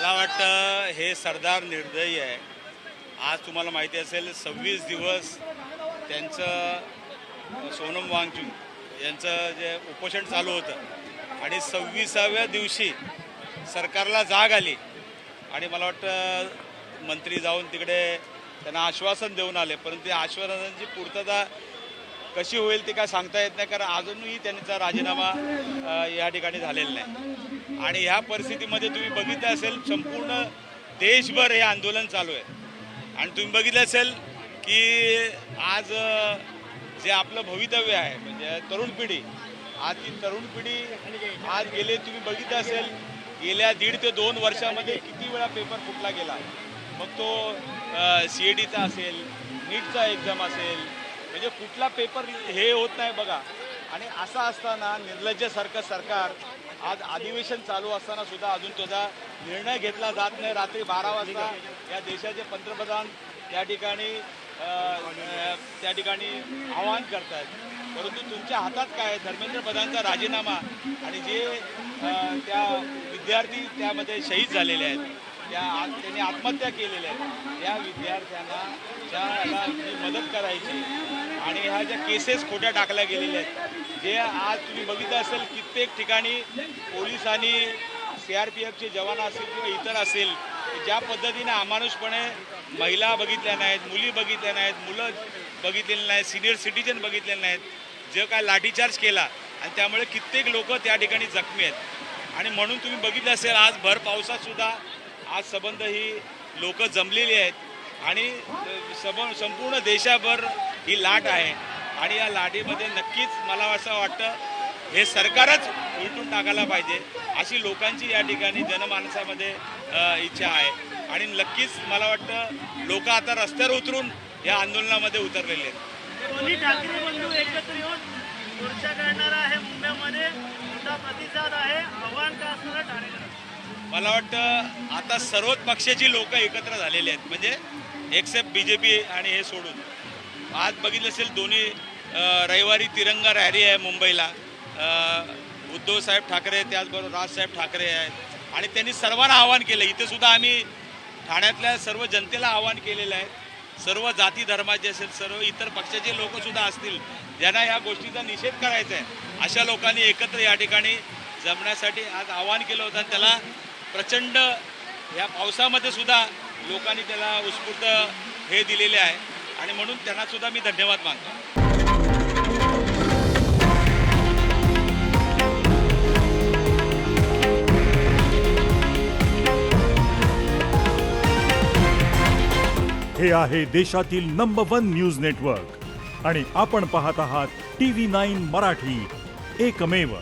मला वाटतं हे सरदार निर्दयी आहे. आज तुम्हाला माहिती असेल 26 दिवस त्यांचं सोनम वांगचुक यांचं जे उपोषण चालू होतं आणि 26व्या दिवशी सरकारला जाग आली आणि मला वाटतं मंत्री जाऊन तिकडे त्यांना आश्वासन देऊन आले, परंतु त्या आश्वासनांची पूर्तता कशी होईल ते काय सांगता येत नाही, कारण अजूनही त्यांचा राजीनामा या ठिकाणी झालेला नाही. आणि ह्या परिस्थितीमध्ये तुम्ही बघितलं असेल संपूर्ण देशभर हे आंदोलन चालू आहे. आणि तुम्ही बघितलं असेल की आज जे आपलं भवितव्य आहे म्हणजे तरुण पिढी, आज ती तरुण पिढी आज गेले तुम्ही बघितलं असेल गेल्या 1.5 ते 2 वर्षामध्ये किती वेळा पेपर फुटला गेला. मग तो CETचा असेल, नीटचा एक्झाम असेल, म्हणजे कुठला पेपर हे होत नाही बघा. आणि असं असताना निर्लज्जसारखं सरकार आज अधिवेशन चालू असताना सुद्धा अजून त्याचा निर्णय घेतला जात नाही. रात्री 12 वाजता या देशाचे पंतप्रधान त्या ठिकाणी आवाहन करतात, परंतु तुमच्या हातात काय? धर्मेंद्र प्रधानचा राजीनामा आणि जे त्या विद्यार्थी त्यामध्ये शहीद झालेले आहेत, त्यांनी आत्महत्या केलेल्या आहेत, या विद्यार्थ्यांना ज्याला मदत करायची आणि ह्या ज्या केसेस खोट्या टाकल्या गेलेल्या आहेत, जे आज तुम्ही बघितलं असेल कित्येक ठिकाणी पोलिसांनी CRPFचे जवान असतील किंवा इतर असेल ज्या पद्धतीने अमानुषपणे महिला बघितल्या नाहीत, मुली बघितल्या नाहीत, मुलं बघितलेली नाहीत, सिनियर सिटीजन बघितलेले नाहीत, जे काय लाठीचार्ज केला आणि त्यामुळे कित्येक लोक त्या ठिकाणी जखमी आहेत. आणि म्हणून तुम्ही बघितलं असेल आज भर पावसात सुद्धा आज संबंध ही लोक जमलेली आहेत आणि संपूर्ण देशाभर ही लाट आहे. आणि या लाटेमध्ये नक्कीच मला असं वाटतं हे सरकारच उलटून टाकायला पाहिजे अशी लोकांची या ठिकाणी जनमानसामध्ये इच्छा आहे. आणि नक्कीच मला वाटतं लोक आता रस्त्यावर उतरून या आंदोलनामध्ये उतरलेले आहेत. दोन्ही ठाकरे बंधू एकत्र येऊन मोर्चा करणार आहे मुंबईमध्ये, मोठा प्रतिसाद आहे. आव्हान का असणार ठाणेकर? मला वाटतं आता सर्वच पक्षाची लोक एकत्र झालेली आहेत, म्हणजे एक्सेप्ट BJP आणि हे सोडून. आज बघितलं असेल दोन्ही रविवारी तिरंगा रॅली आहे मुंबईला. उद्धव साहेब ठाकरे त्याचबरोबर राजसाहेब ठाकरे आहेत आणि त्यांनी सर्वांना आवाहन केलं. इथे सुद्धा आम्ही ठाण्यातल्या सर्व जनतेला आवाहन केलेलं आहे. सर्व जाती धर्माचे असेल, सर्व इतर पक्षाचे लोकसुद्धा असतील ज्यांना ह्या गोष्टीचा निषेध करायचा आहे, अशा लोकांनी एकत्र या ठिकाणी जमण्यासाठी आज आवाहन केलं होतं. आणि त्याला प्रचंड या पावसामध्ये सुद्धा लोकांनी त्याला उत्स्फूर्त हे दिलेले आहे आणि म्हणून त्यांना सुद्धा मी धन्यवाद मानतो. हे आहे देशातील नंबर 1 न्यूज नेटवर्क आणि आपण पाहत आहात TV9 मराठी, एकमेव.